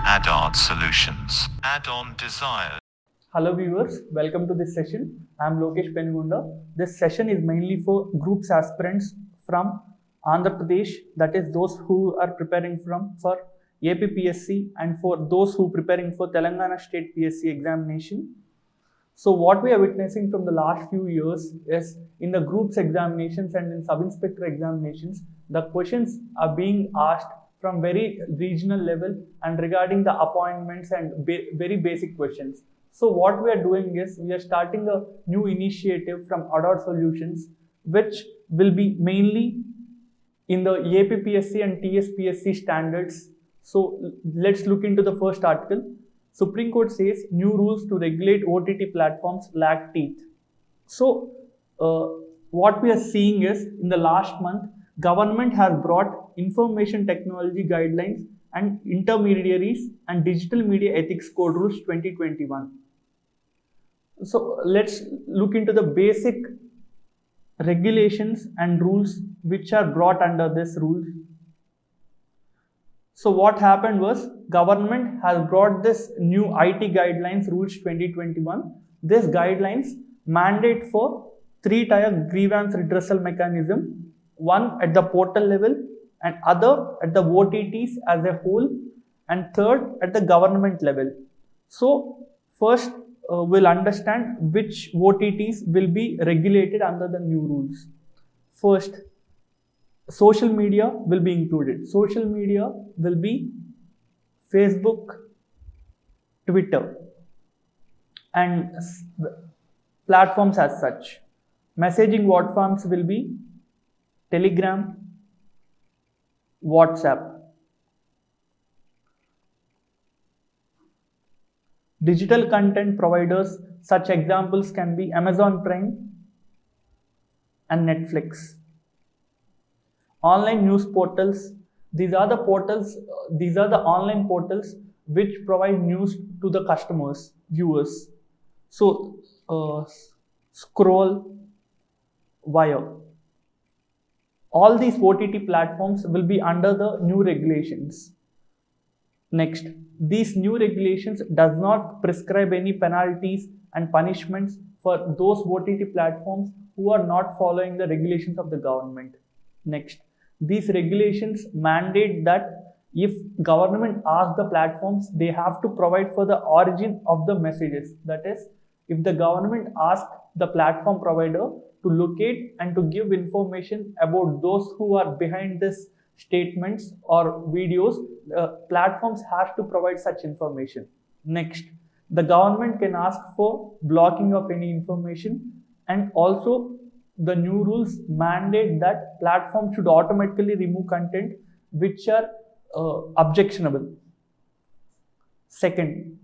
Add-on solutions. Add-on desires. Hello viewers, welcome to this session. I am Lokesh Penigunda. This session is mainly for groups aspirants from Andhra Pradesh, that is those who are preparing for APPSC, and for those who are preparing for Telangana State PSC examination. So what we are witnessing from the last few years is in the groups examinations and in sub-inspector examinations, the questions are being asked from very regional level and regarding the appointments and very basic questions. So what we are doing is we are starting a new initiative from Adopt Solutions, which will be mainly in the APPSC and TSPSC standards. So let's look into the first article. Supreme Court says new rules to regulate OTT platforms lack teeth. So what we are seeing is in the last month, government has brought information technology guidelines and intermediaries and digital media ethics code rules 2021. So let's look into the basic regulations and rules which are brought under this rule. So what happened was government has brought this new IT guidelines rules 2021. These guidelines mandate for three-tier grievance redressal mechanism, one at the portal level and other at the OTTs as a whole, and third at the government level. So first we'll understand which OTTs will be regulated under the new rules. First, social media will be included. Social media will be Facebook, Twitter, and platforms as such. Messaging platforms will be Telegram, WhatsApp. Digital content providers, such examples can be Amazon Prime and Netflix. Online news portals, these are the online portals which provide news to the customers, viewers. So scroll, wire. All these OTT platforms will be under the new regulations. Next, these new regulations does not prescribe any penalties and punishments for those OTT platforms who are not following the regulations of the government. Next, these regulations mandate that if government asks the platforms, they have to provide for the origin of the messages. That is, if the government asks the platform provider to locate and to give information about those who are behind this statements or videos, platforms have to provide such information. Next, the government can ask for blocking of any information, and also the new rules mandate that platforms should automatically remove content which are objectionable. Second,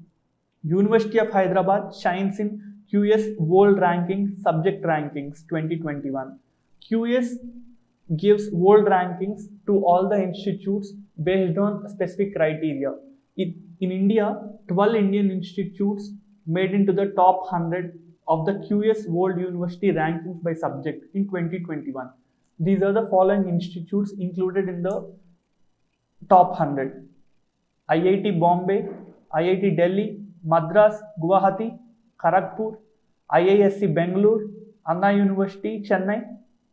University of Hyderabad shines in QS World Ranking Subject Rankings 2021. QS gives world rankings to all the institutes based on specific criteria. In India, 12 Indian institutes made into the top 100 of the QS World University Rankings by subject in 2021. These are the following institutes included in the top 100. IIT Bombay, IIT Delhi, Madras, Guwahati, Kharagpur, IISc Bangalore, Anna University, Chennai,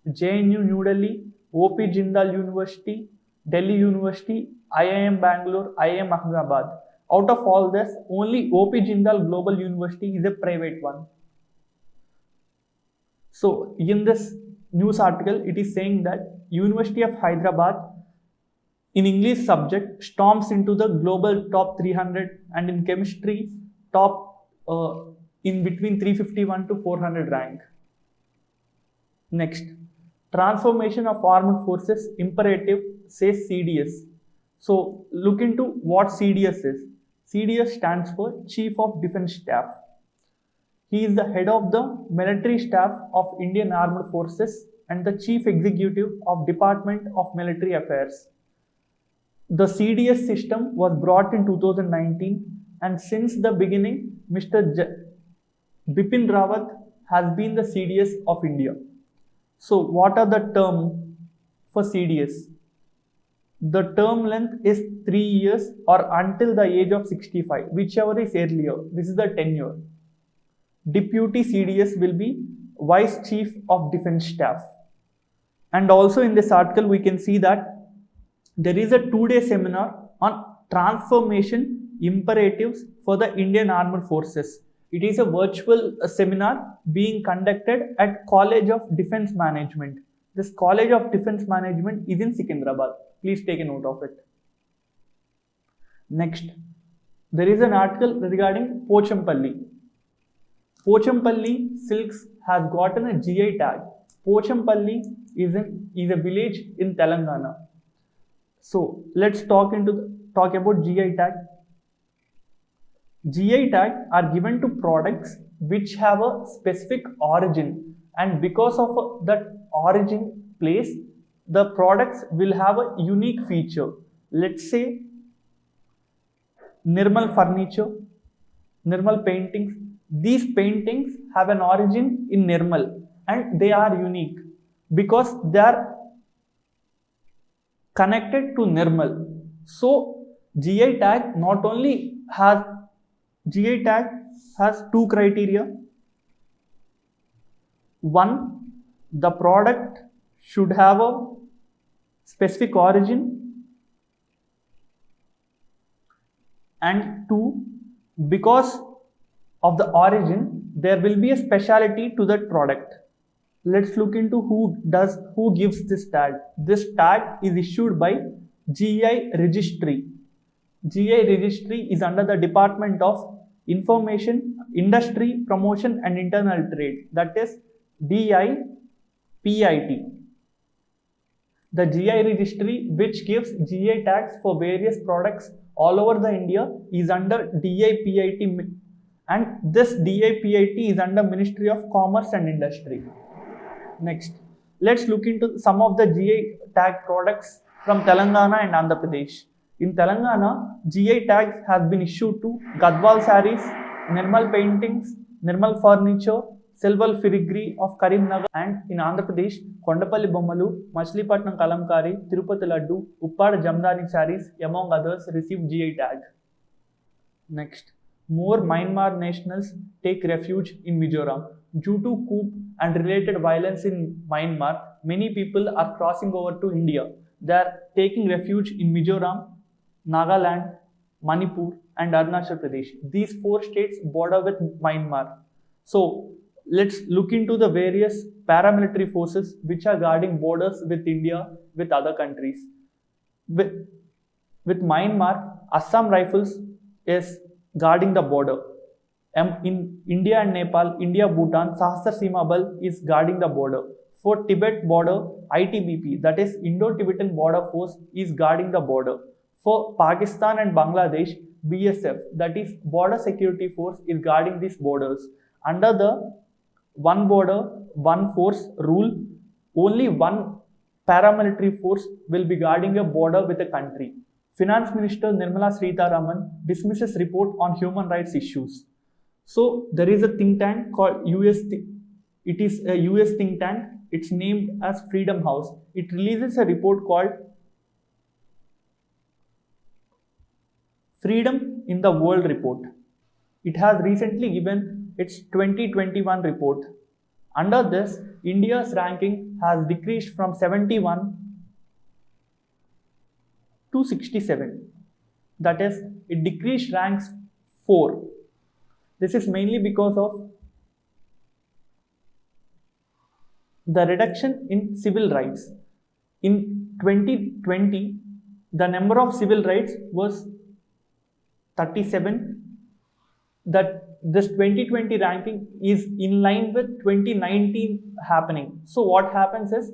JNU New Delhi, OP Jindal University, Delhi University, IIM Bangalore, IIM Ahmedabad. Out of all this, only OP Jindal Global University is a private one. So in this news article, it is saying that University of Hyderabad in English subject storms into the global top 300, and in chemistry top in between 351 to 400 rank. Next, transformation of armed forces imperative, says CDS. So look into what CDS is. CDS stands for Chief of Defence Staff. He is the head of the military staff of Indian Armed Forces and the Chief Executive of Department of Military Affairs. The CDS system was brought in 2019, and since the beginning, Mr. Bipin Rawat has been the CDS of India. So what are the terms for CDS? the term length is 3 years or until the age of 65, whichever is earlier. This is the tenure. Deputy CDS will be Vice Chief of Defence Staff. And also in this article, we can see that there is a 2-day seminar on transformation imperatives for the Indian Armed Forces. It is a virtual seminar being conducted at College of Defence Management. This College of Defence Management is in Secunderabad. Please take a note of it. Next, there is an article regarding Pochampalli. Pochampalli silks has gotten a GI tag. Pochampalli is a village in Telangana. So let's talk about GI tag. GI tag are given to products which have a specific origin, and because of that origin place, the products will have a unique feature. Let's say Nirmal furniture, Nirmal paintings. These paintings have an origin in Nirmal and they are unique because they are connected to Nirmal. So GI tag has two criteria. One, the product should have a specific origin, and two, because of the origin, there will be a speciality to that product. Let's look into who gives this tag. This tag is issued by GI Registry. GI Registry is under the Department of Information, Industry, Promotion and Internal Trade, that is DIPIT. The GI Registry, which gives GI tags for various products all over the India, is under DIPIT, and this DIPIT is under Ministry of Commerce and Industry. Next, let's look into some of the GI tag products from Telangana and Andhra Pradesh. In Telangana, GI tags have been issued to Gadwal sarees, Nirmal paintings, Nirmal furniture, Silval filigree of Karimnagar, and in Andhra Pradesh, Kondapalli Bommalu, Machilipatnam Kalamkari, Tirupati Laddu, Uppad Jamdani sarees, among others, received GI tag. Next, more Myanmar nationals take refuge in Mizoram. Due to coup and related violence in Myanmar, many people are crossing over to India. They are taking refuge in Mizoram, Nagaland, Manipur and Arunachal Pradesh. These 4 states border with Myanmar. So let's look into the various paramilitary forces which are guarding borders with India, with other countries. With Myanmar, Assam Rifles is guarding the border. In India and Nepal, India-Bhutan, Sahasra Seema Bal is guarding the border. For Tibet border, ITBP, that is Indo-Tibetan Border Force, is guarding the border. For Pakistan and Bangladesh, BSF, that is Border Security Force, is guarding these borders. Under the one border, one force rule, only one paramilitary force will be guarding a border with a country. Finance Minister Nirmala Sitharaman dismisses report on human rights issues. So there is a think tank called it is a US think tank. It's named as Freedom House. It releases a report called Freedom in the World Report. It has recently given its 2021 report. Under this, India's ranking has decreased from 71 to 67. That is, it decreased ranks 4. This is mainly because of the reduction in civil rights. In 2020, the number of civil rights was 37. That this 2020 ranking is in line with 2019 happening. So what happens is,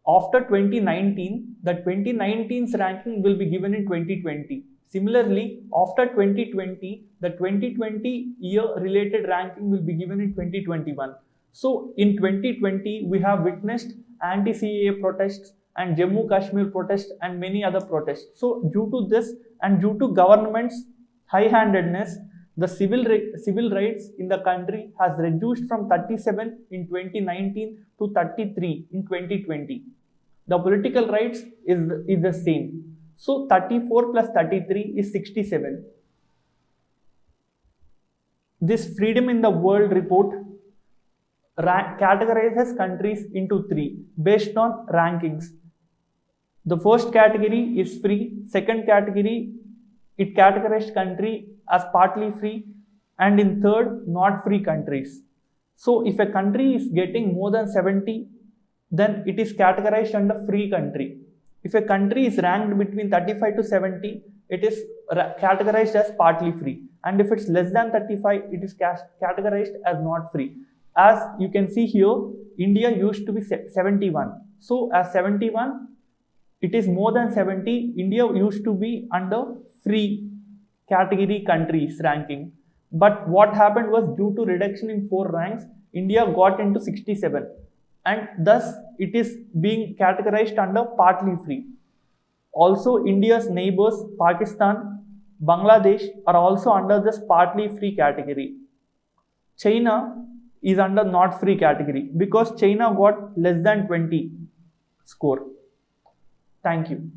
after 2019, the 2019's ranking will be given in 2020. Similarly, after 2020, the 2020 year related ranking will be given in 2021. So in 2020, we have witnessed anti-CAA protests and Jammu Kashmir protests and many other protests. So due to this and due to government's high-handedness, the civil rights in the country has reduced from 37 in 2019 to 33 in 2020. The political rights is the same. So 34 plus 33 is 67. This Freedom in the World report categorizes countries into three based on rankings. The first category is free, second category it categorized country as partly free, and in third not free countries. So if a country is getting more than 70, then it is categorized under free country. If a country is ranked between 35 to 70, it is categorized as partly free, and if it's less than 35, it is categorized as not free. As you can see here, India used to be 71. So as 71, it is more than 70. India used to be under free category countries ranking. But what happened was, due to reduction in 4 ranks, India got into 67. And thus it is being categorized under partly free. Also, India's neighbors, Pakistan, Bangladesh are also under this partly free category. China is under not free category because China got less than 20 score. Thank you.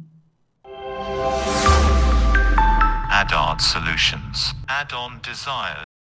Add-on solutions. Add-on desires.